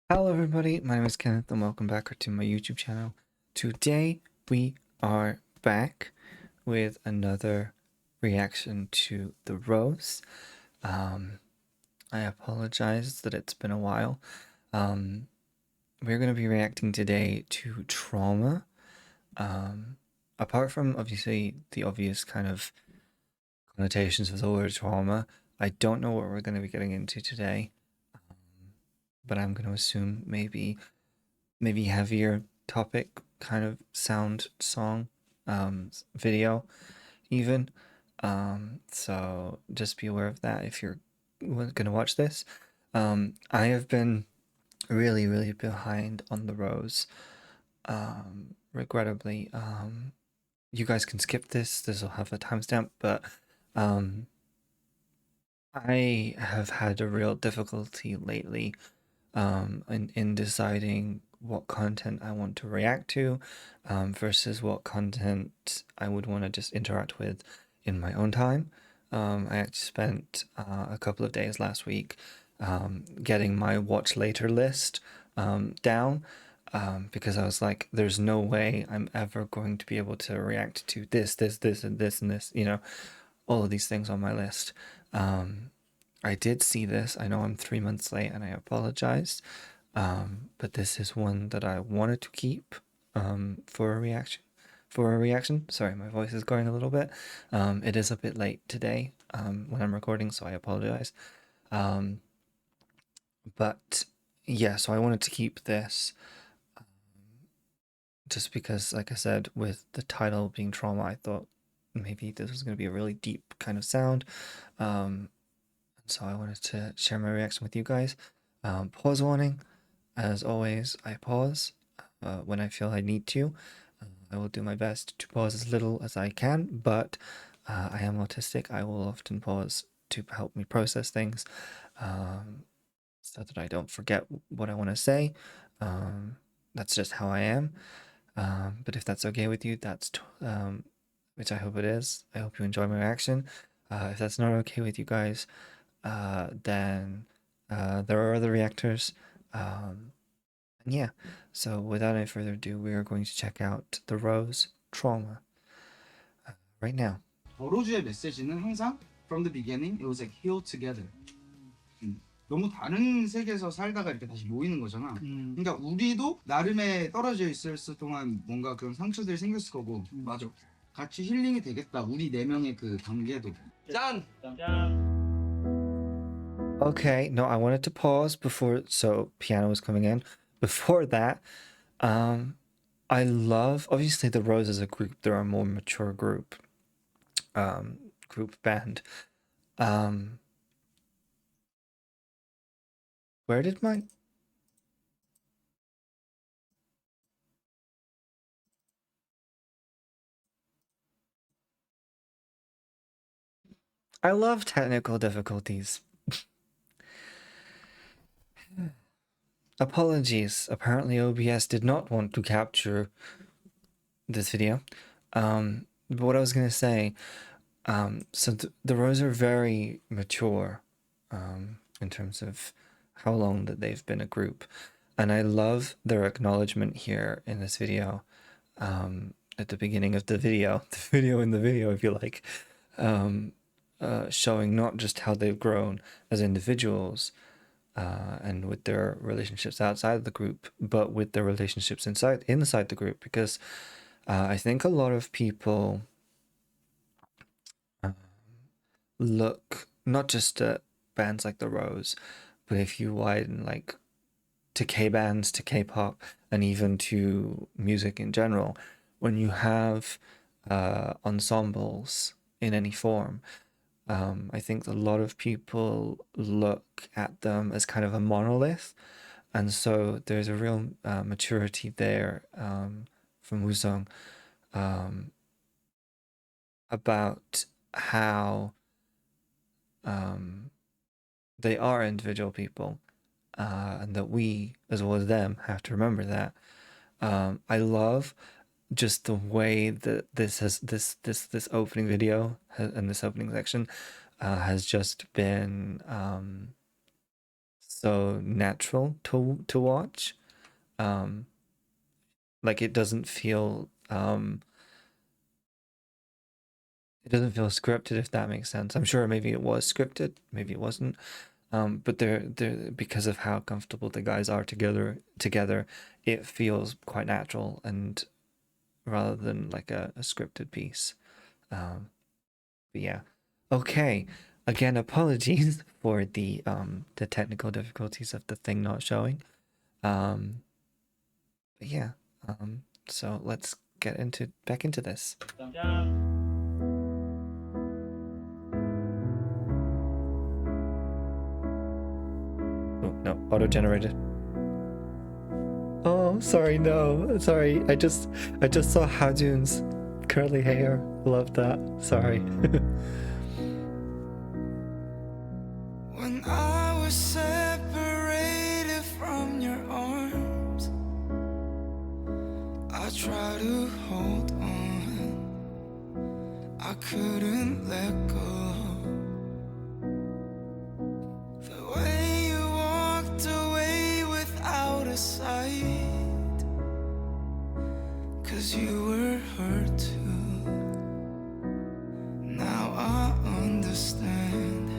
Hello everybody, my name is Kenneth and welcome back to my YouTube channel. Today we are back with another reaction to The Rose. I apologize that it's been a while. We're going to be reacting today to Trauma. Apart from obviously the obvious kind of connotations of the word trauma, I don't know what we're going to be getting into today. But I'm going to assume maybe heavier topic kind of sound song video even. So just be aware of that if you're gonna watch this. I have been really behind on The Rose. Regrettably, you guys can skip this will have a timestamp, but um I have had a real difficulty lately in deciding what content I want to react to versus what content I would want to just interact with in my own time. I actually spent a couple of days last week getting my watch later list down because I was like, there's no way I'm ever going to be able to react to this, and this, all of these things on my list. I did see this. I know I'm 3 months late and I apologize. But this is one that I wanted to keep for a reaction. Sorry, my voice is going a little bit. It is a bit late today when I'm recording, so I apologize. Um, but yeah, so I wanted to keep this just because, like I said, with the title being Trauma, I thought maybe this was going to be a really deep kind of sound. Um, so I wanted to share my reaction with you guys. Pause warning. As always, I pause when I feel I need to. I will do my best to pause as little as I can, but I am autistic. I will often pause to help me process things um, so that I don't forget what I want to say. That's just how I am. But if that's okay with you, which I hope it is. I hope you enjoy my reaction. If that's not okay with you guys, then there are other reactors. And yeah, so without any further ado, we are going to check out The Rose Trauma right now. 버로즈의 메시지는 항상 from the beginning it was like heal together. 너무 다른 세계에서 살다가 이렇게 다시 모이는 거잖아. 그러니까 우리도 나름의 떨어져 있을 동안 뭔가 그런 상처들이 생겼을 거고. 맞아. 같이 힐링이 되겠다. 우리 네 명의 그 관계도. 짠. Okay, no, I wanted to pause before, so piano was coming in. Before that, um, I love, obviously The Rose as a group, they're a more mature group band. Where did my... I love technical difficulties. Apologies, apparently OBS did not want to capture this video. But what I was gonna say, so the Rose are very mature in terms of how long that they've been a group, and I love their acknowledgement here in this video. At the beginning of the video, in the video, if you like, showing not just how they've grown as individuals and with their relationships outside of the group, but with their relationships inside the group, because I think a lot of people look not just at bands like The Rose, but if you widen like to K bands, to K-pop, and even to music in general, when you have ensembles in any form, I think a lot of people look at them as kind of a monolith, and so there's a real maturity there from Wuzong about how they are individual people, and that we, as well as them, have to remember that. I love just the way that this opening video and this opening section has just been so natural to watch. Like it doesn't feel scripted, if that makes sense. I'm sure maybe it was scripted, maybe it wasn't. But they're because of how comfortable the guys are together, it feels quite natural and rather than like a scripted piece. But yeah, okay. Again, apologies for the technical difficulties of the thing not showing. But yeah, so let's get back into this. Oh no, auto-generated. Oh, sorry, no, sorry. I just saw Hajun's curly hair. Love that. Sorry. When I was separated from your arms, I tried to hold on. I couldn't let go. The way you walked away without a sight, 'cause you were hurt too. Now I understand.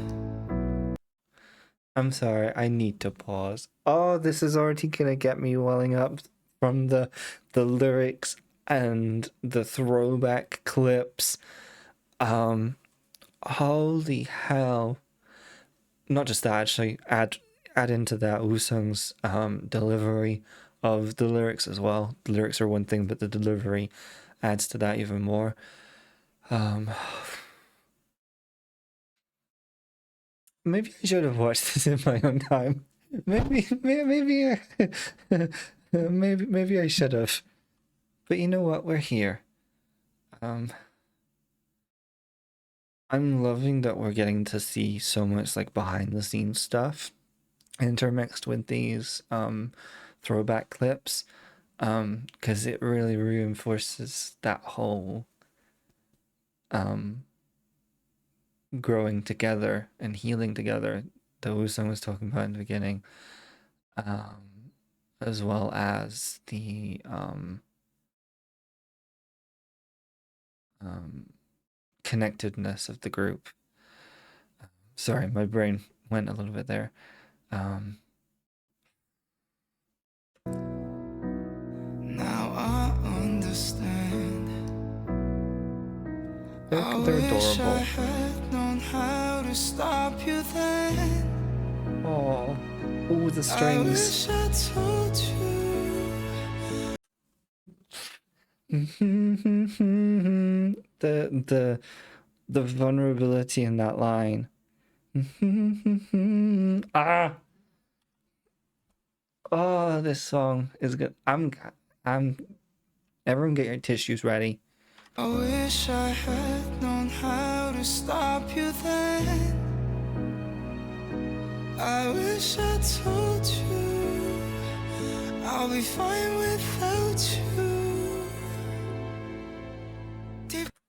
I'm sorry, I need to pause. Oh, this is already gonna get me welling up from the lyrics and the throwback clips. Holy hell. Not just that, actually add into that Woo-sung's delivery of the lyrics as well. The lyrics are one thing, but the delivery adds to that even more. Maybe I should have watched this in my own time. Maybe I should have. But you know what? We're here. I'm loving that we're getting to see so much like behind the scenes stuff intermixed with these throwback clips, because it really reinforces that whole growing together and healing together that Woo-sung was talking about in the beginning, as well as the connectedness of the group. Sorry, my brain went a little bit there. Now I understand. They're I wish I adorable. had known how to stop you then. Oh, ooh, the I strings. wish I told you. The vulnerability in that line. Ah. Oh, this song is good. I'm everyone get your tissues ready. I wish I had known how to stop you then. I wish I told you I'll be fine without you.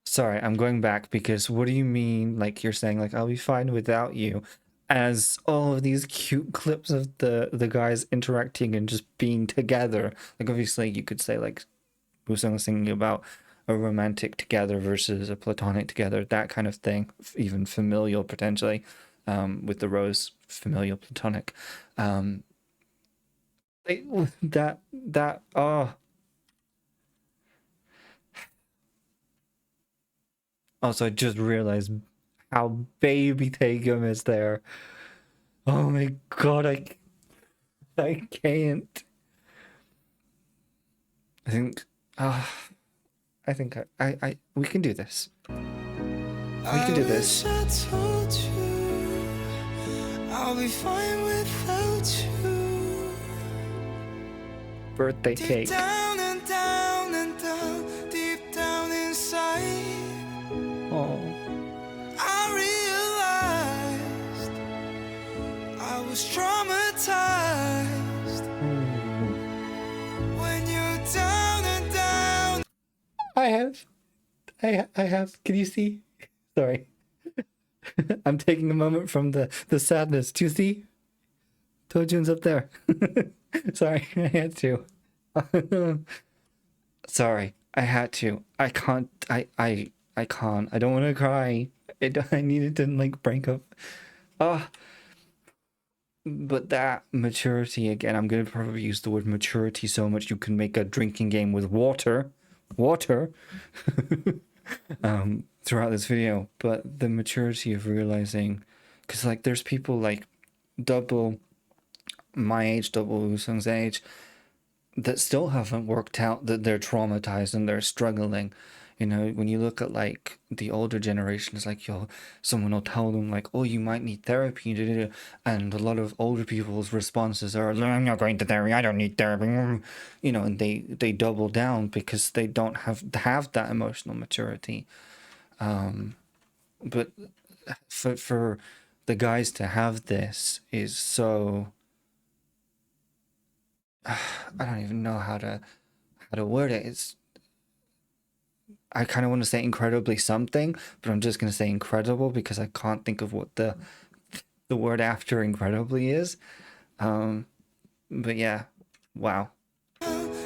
Sorry, I'm going back because what do you mean? Like you're saying, like I'll be fine without you, as all of these cute clips of the guys interacting and just being together. Like obviously you could say like Woo-sung was singing about a romantic together versus a platonic together, that kind of thing, even familial potentially, with the rose familial platonic. That oh. Also, I just realized how baby Taegum is there. Oh my god, I can't. I think we can do this. We can do this. I wish I told you I'll be fine without you. Birthday Deep cake. down and down and down, deep down inside, Oh. I realized I was traumatized when you're down and down. I have. Can you see? Sorry. I'm taking a moment from the sadness. Do you see? Toju's up there. Sorry, I had to. Sorry, I had to. I can't. I can't. I don't want to cry. I needed to like break up. Ah, but that maturity again. I'm gonna probably use the word maturity so much you can make a drinking game with water, water. Throughout this video, but the maturity of realizing, because like there's people like double my age, double Woo-sung's age, that still haven't worked out, that they're traumatized and they're struggling. You know, when you look at like the older generations, like someone will tell them like, "Oh, you might need therapy," and a lot of older people's responses are, "I'm not going to therapy. I don't need therapy." You know, and they double down because they don't have that emotional maturity. But for the guys to have this is so. I don't even know how to word it. It's, I kind of want to say incredibly something, but I'm just going to say incredible because I can't think of what the word after incredibly is. But yeah, wow.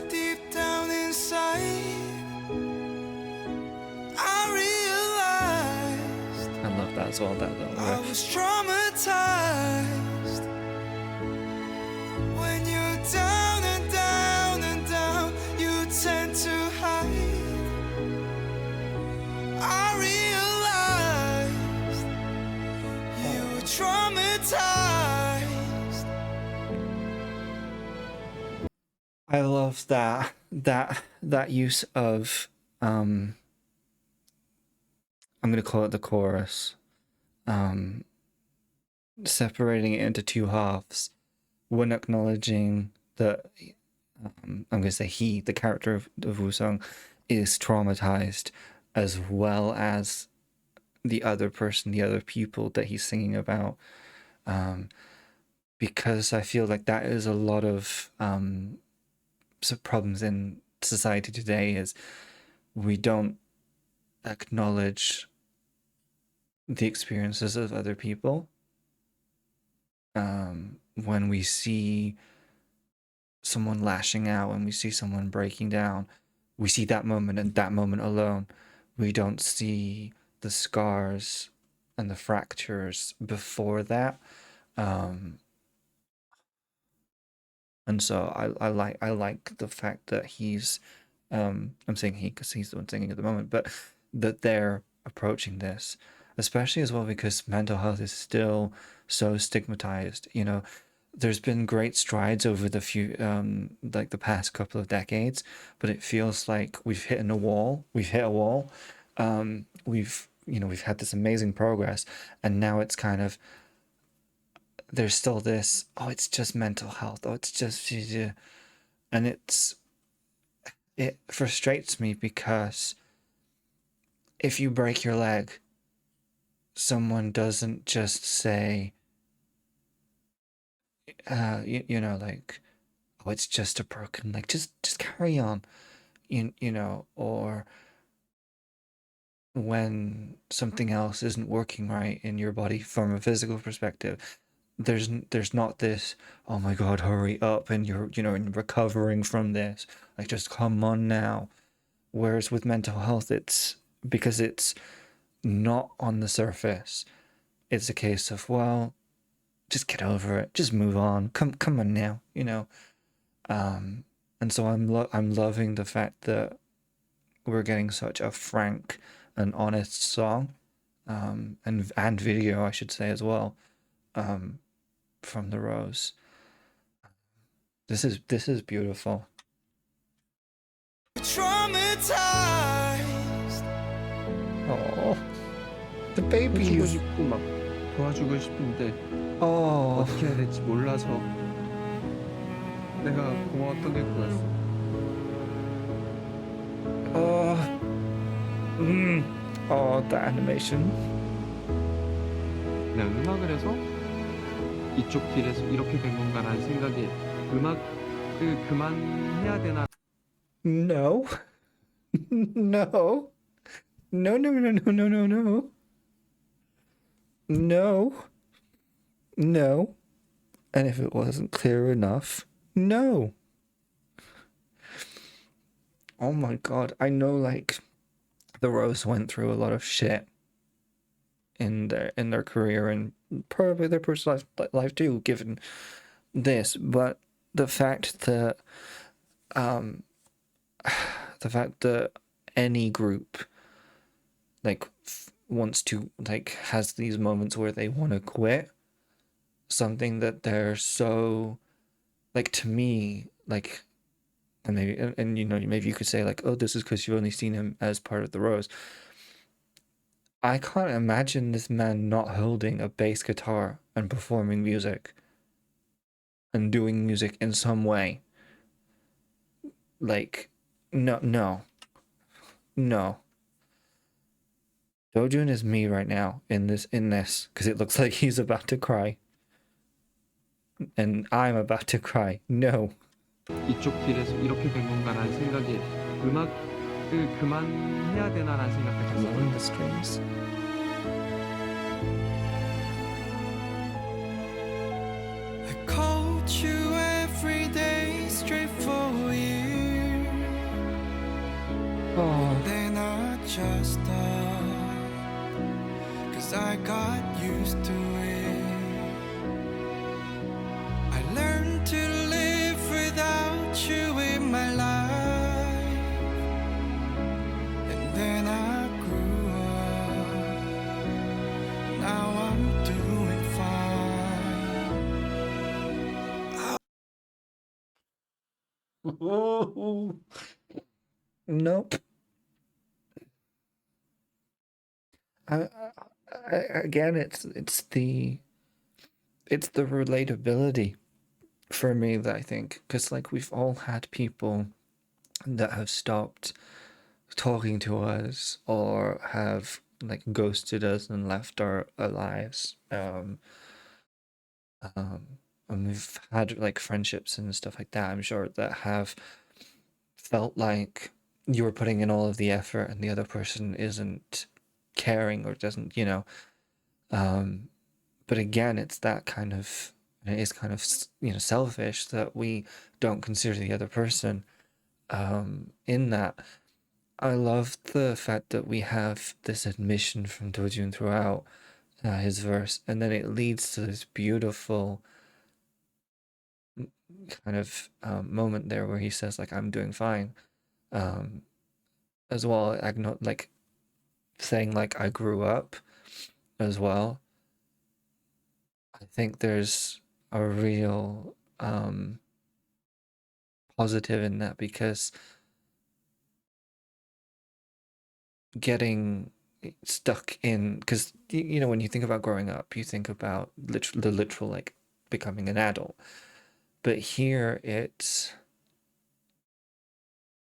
Deep down inside, I realized I love that as well. That I was traumatized. When you're down and down and down, you tend to hide. I realized you were traumatized. I love that use of I'm gonna call it the chorus. Separating it into two halves. One acknowledging that I'm gonna say he, the character of Woo-sung, is traumatized, as well as the other person, the other people that he's singing about. Because I feel like that is a lot of problems in society today, is we don't acknowledge the experiences of other people. When we see someone lashing out, when we see someone breaking down, we see that moment and that moment alone. We don't see the scars and the fractures before that. And so I like the fact that he's I'm saying he because he's the one singing at the moment, but that they're approaching this, especially as well because mental health is still so stigmatized. You know, there's been great strides over the like the past couple of decades, but it feels like we've hit a wall. We've hit a wall. We've had this amazing progress, and now it's kind of, there's still this, oh, it's just mental health. Oh, it's just, and it frustrates me because if you break your leg, someone doesn't just say, like, oh, it's just a broken leg. Just carry on, you know, or when something else isn't working right in your body from a physical perspective, there's not this, oh my God, hurry up, and you're, in recovering from this, like, just come on now. Whereas with mental health, it's because it's not on the surface. It's a case of, well, just get over it, just move on, come on now, and so I'm loving the fact that we're getting such a frank and honest song, and video, I should say, as well, from the Rose. This is beautiful. Traumatized. Oh, the 해주고 baby. 싶고 막 도와주고 싶은데 Oh, 어떻게 해야 될지 몰라서 내가 고마웠던 게 그거였어. the animation. 내가 음악을 해서 이쪽 길에서 이렇게 된 건가라는 생각이, 음악을 그만해야 되나. No, no, no, no, no, no, no, no, no, no, no. And if it wasn't clear enough, no. Oh my god, I know like the Rose went through a lot of shit in their career and probably their personal life too, given this, but the fact that um the fact that any group like wants to like has these moments where they want to quit something that they're so like to me like and maybe and you know maybe you could say like, oh, this is because you've only seen him as part of the Rose. I can't imagine this man not holding a bass guitar and performing music and doing music in some way. Like, no, no, no. Dojun is me right now in this, because it looks like he's about to cry. And I'm about to cry. No. 이쪽 길에서 이렇게 된 건가라는 생각이 음악을 그만해야 되나라는 생각까지 Along 했었거든요. the strings. I called you every day straight for a year. Oh, Then I just stopped, 'cause I got used to it. I learned to live without you in my life. And then I grew up. Now I'm doing fine. nope. Again, it's the relatability for me that I think, because like we've all had people that have stopped talking to us or have like ghosted us and left our lives. And we've had like friendships and stuff like that, I'm sure, that have felt like you were putting in all of the effort and the other person isn't caring or doesn't, you know. But again, it's that kind of, it is kind of, you know, selfish that we don't consider the other person in that. I love the fact that we have this admission from Dojun throughout his verse, and then it leads to this beautiful kind of moment there where he says like, I'm doing fine, as well, like saying like I grew up as well. I think there's a real positive in that, because getting stuck in, because you know when you think about growing up, you think about the literal like becoming an adult, but here it's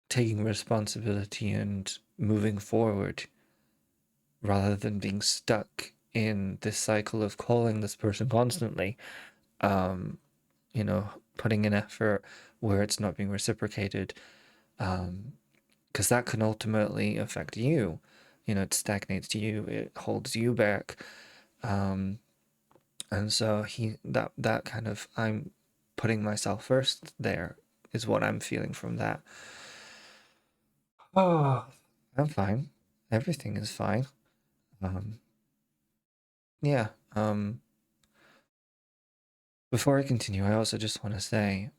taking responsibility and moving forward rather than being stuck in this cycle of calling this person constantly, you know, putting in effort where it's not being reciprocated, because that can ultimately affect you. You know, it stagnates you, it holds you back. And so that kind of, I'm putting myself first there is what I'm feeling from that. Oh, I'm fine. Everything is fine. Yeah. Before I continue, I also just want to say,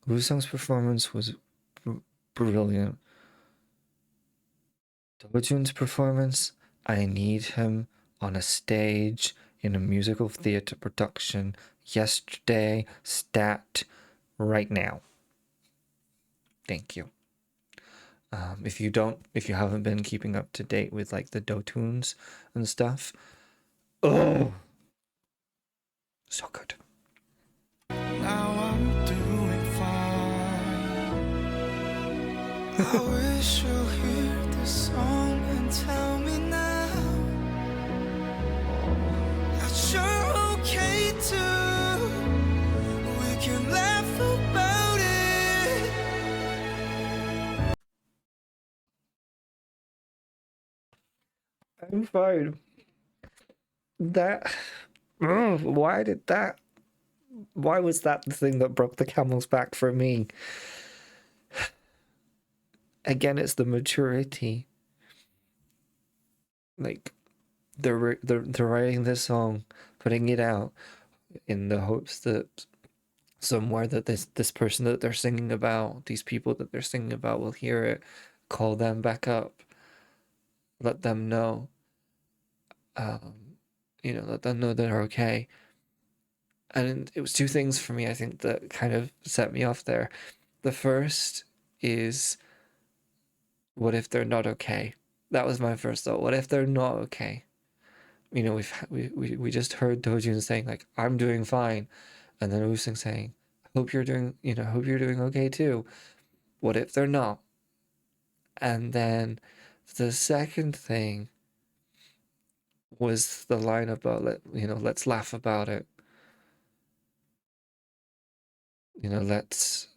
Woo-sung's performance was brilliant. Dojun's performance, I need him on a stage in a musical theater production yesterday, stat, right now. Thank you. If you haven't been keeping up to date with like the Dotunes and stuff, oh, so good. Now I'm doing fine. I wish you'll hear this song and tell me now that you're okay too. We can laugh about it. I'm fine. That, why did that why was that the thing that broke the camel's back for me? Again, it's the maturity. Like they're writing this song, putting it out in the hopes that somewhere that this person that they're singing about, these people that they're singing about will hear it, call them back up, let them know, let them know they're okay. And it was two things for me, I think, that kind of set me off there. The first is, what if they're not okay? That was my first thought. What if they're not okay? We just heard Dojun saying like, I'm doing fine, and then Woo-sung saying, hope you're doing okay too. What if they're not? And then the second thing was the line about let's laugh about it. Let's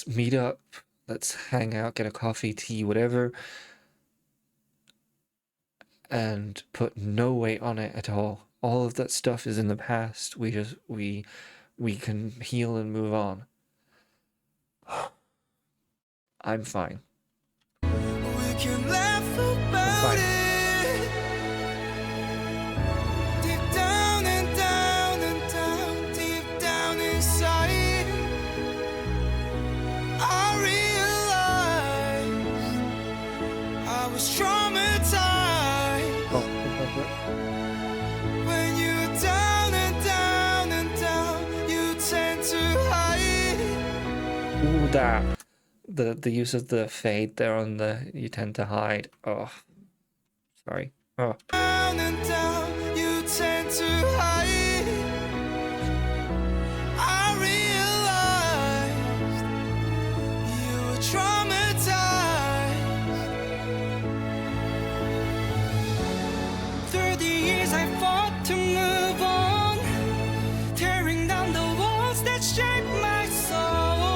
meet up, let's hang out, get a coffee, tea, whatever, and put no weight on it at all. All of that stuff is in the past. We can heal and move on. I'm fine. We can laugh about it. Deep down and down and down, deep down inside, I realized I was traumatized. When you're down and down and down, you tend to hide. Ooh, that. The use of the fade there on the you tend to hide. Oh, sorry. Oh. Down and down, you tend to hide. I realized you were traumatized. Through the years I fought to move on, tearing down the walls that shaped my soul.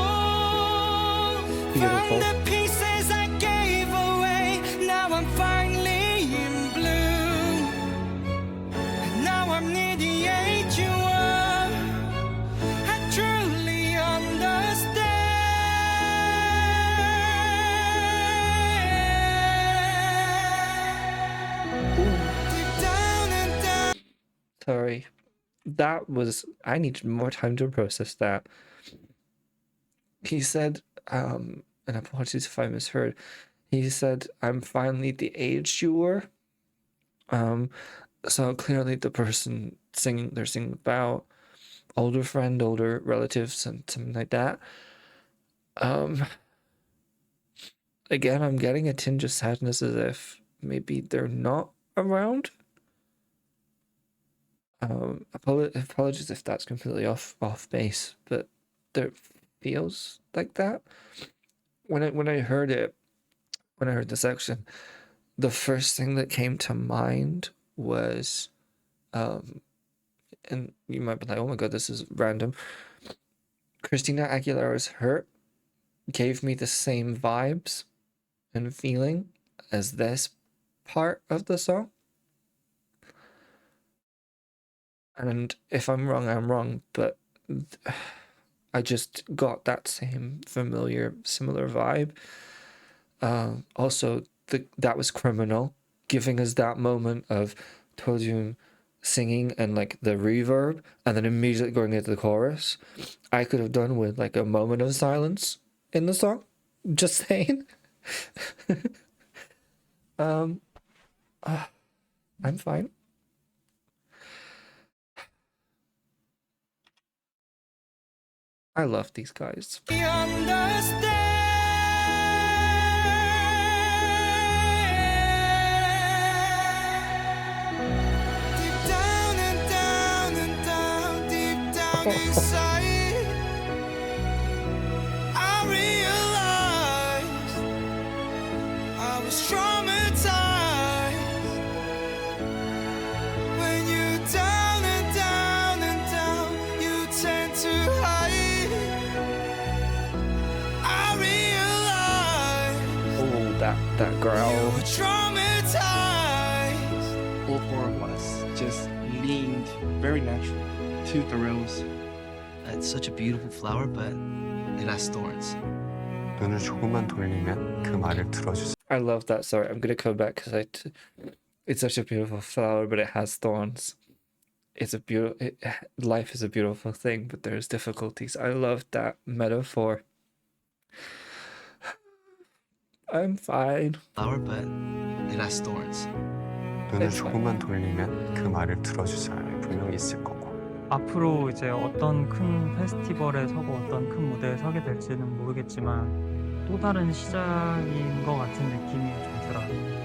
Beautiful. From the pieces I gave away, now I'm finally in bloom. And now I'm near the age you were. I truly understand. Deep down and down. Sorry. I needed more time to process that. He said, and apologies if I misheard, he said, I'm finally the age you were. So clearly the person they're singing about, older friend, older relatives, and something like that. Again, I'm getting a tinge of sadness as if maybe they're not around. Apologies if that's completely off base, but there feels like that. When I heard the section, the first thing that came to mind was, and you might be like, oh my god, this is random. Christina Aguilera's Hurt gave me the same vibes and feeling as this part of the song. And if I'm wrong, I'm wrong, but I just got that same similar vibe. Also, that was Criminal, giving us that moment of Tojun singing and like the reverb, and then immediately going into the chorus. I could have done with like a moment of silence in the song. Just saying. I'm fine. I love these guys. We understand. Deep down and down and down, deep down inside, I realized I was traumatized. When you're down and down and down, you tend to hide. I realized Oh, that you growl. were traumatized. All four of us just leaned very naturally to Therrell's It's such a beautiful flower, but it has thorns. 눈을 조금만 돌리면 그 말을 들어주세요. I love that. Sorry, I'm gonna come back because it's such a beautiful flower, but it has thorns. It's a beautiful. Life is a beautiful thing, but there's difficulties. I love that metaphor. I'm fine. Flower, but it has thorns. 눈을 조금만 돌리면 그 말을 들어주실 사람이 분명히 있을 거고. 앞으로 이제 어떤 큰 페스티벌에 서고 어떤 큰 무대에 서게 될지는 모르겠지만 또 다른 시작인 것 같은 느낌이 좀 들어요.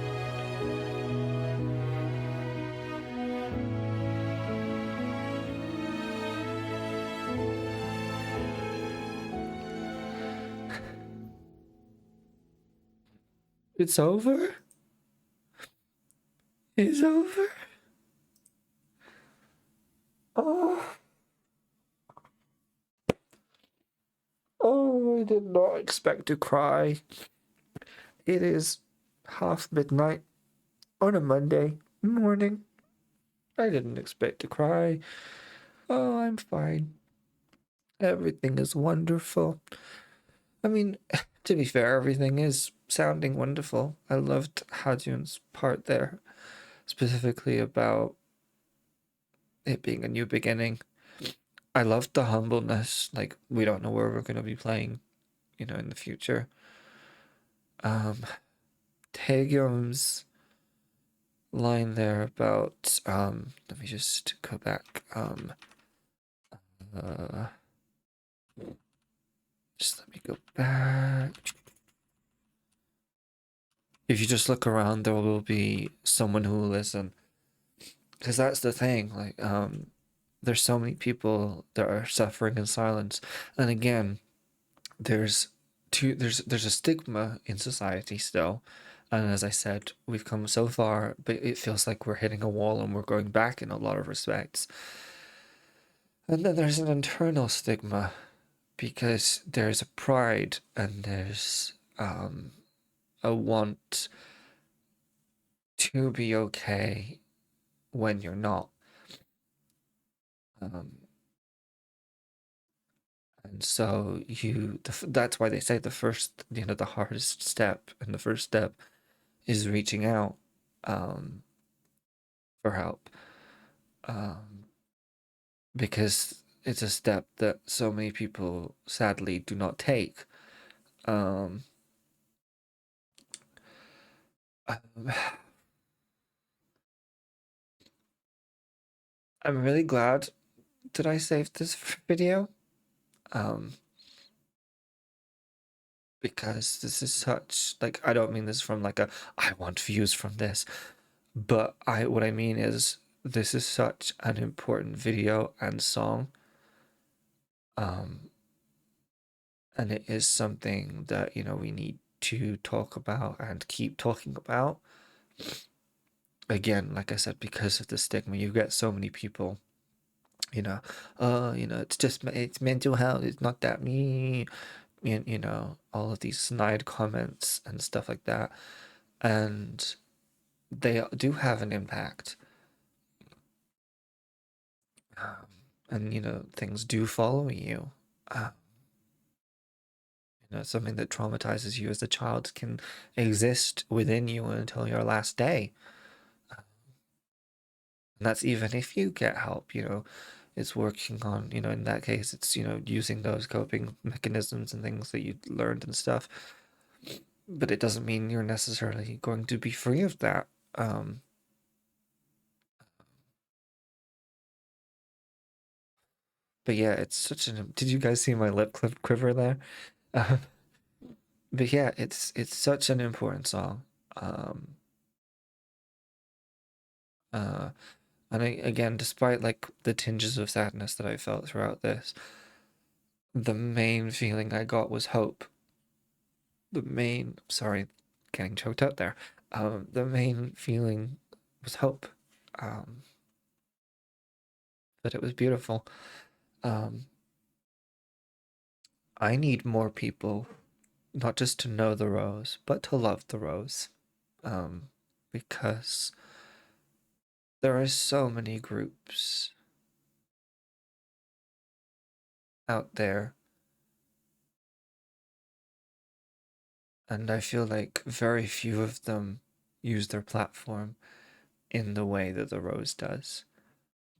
It's over? It's over? Oh. Oh, I did not expect to cry. It is midnight on a Monday morning. I didn't expect to cry. Oh, I'm fine. Everything is wonderful. I mean, to be fair, everything is sounding wonderful. I loved Hajun's part there, specifically about it being a new beginning. I loved the humbleness, like we don't know where we're going to be playing, in the future. Taegyum's line there about let me just go back. Just let me go back. If you just look around, there will be someone who will listen. Because that's the thing, like, there's so many people that are suffering in silence. And again, there's a stigma in society still. And as I said, we've come so far, but it feels like we're hitting a wall and we're going back in a lot of respects. And then there's an internal stigma, because there's a pride and there's a want to be okay when you're not. And so that's why they say the hardest step, and the first step is reaching out for help, because it's a step that so many people sadly do not take. I'm really glad that I saved this video, because this is such, like, I don't mean this from like I want views from this, but what I mean is this is such an important video and song, and it is something that we need to talk about and keep talking about. Again, like I said, because of the stigma, you get so many people, it's mental health, it's not that me, all of these snide comments and stuff like that. And they do have an impact. And, things do follow you. Something that traumatizes you as a child can exist within you until your last day. And that's even if you get help, it's working on, in that case, it's, using those coping mechanisms and things that you learned and stuff. But it doesn't mean you're necessarily going to be free of that. But yeah, it's such did you guys see my lip quiver there? But yeah, it's such an important song. And again, despite like the tinges of sadness that I felt throughout this, the main feeling I got was hope. Sorry, getting choked out there. The main feeling was hope. That it was beautiful. I need more people, not just to know the rose, but to love the rose. Because there are so many groups out there. And I feel like very few of them use their platform in the way that The Rose does.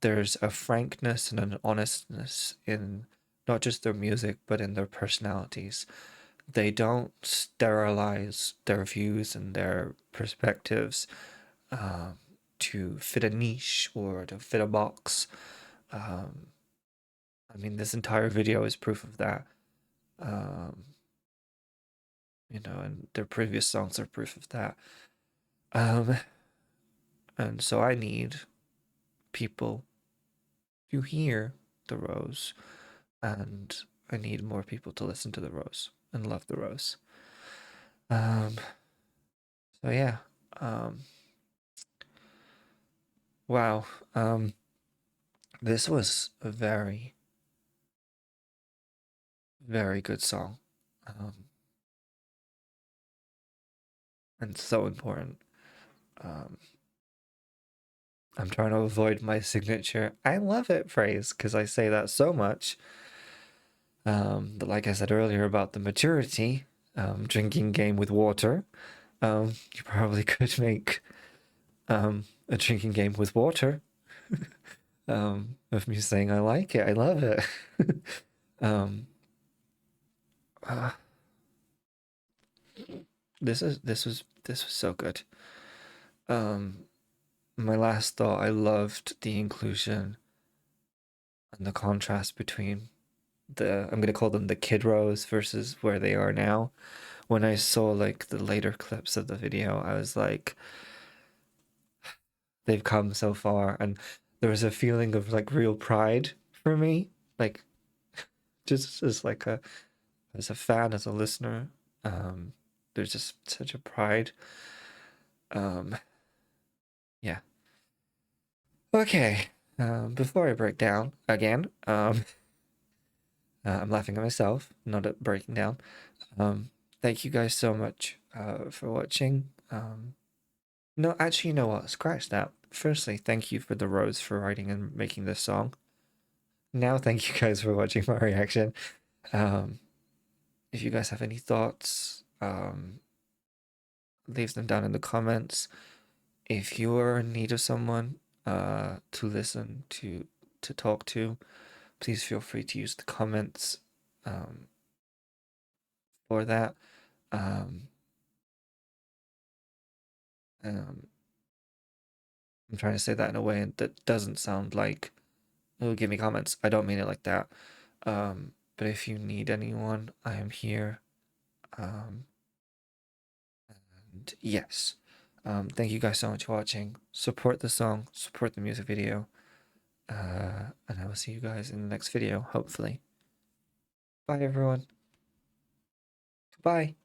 There's a frankness and an honestness in not just their music, but in their personalities. They don't sterilize their views and their perspectives to fit a niche or to fit a box. I mean, this entire video is proof of that. You know, and their previous songs are proof of that. And so I need people to hear The Rose, and I need more people to listen to The Rose and love The Rose. So yeah. Wow. This was a very, very good song. And so important. I'm trying to avoid my signature "I love it" phrase because I say that so much. But like I said earlier about the maturity, drinking game with water, you probably could make a drinking game with water of me saying I like it, I love it. This was so good. My last thought, I loved the inclusion and the contrast between I'm gonna call them the Kid Rose versus where they are now. When I saw like the later clips of the video, I was like, they've come so far, and there was a feeling of like real pride for me, like just as like as a fan, as a listener. There's just such a pride. Yeah. Okay. Before I break down again, I'm laughing at myself, not at breaking down. Thank you guys so much for watching. No, actually, you know what? Scratch that. Firstly, thank you for The Rose for writing and making this song. Now, thank you guys for watching my reaction. If you guys have any thoughts, leave them down in the comments. If you're in need of someone to listen to talk to, please feel free to use the comments for that. I'm trying to say that in a way that doesn't sound like, oh, give me comments. I don't mean it like that. But if you need anyone, I am here. And yes, thank you guys so much for watching. Support the song, support the music video. And I will see you guys in the next video, hopefully. Bye, everyone. Goodbye.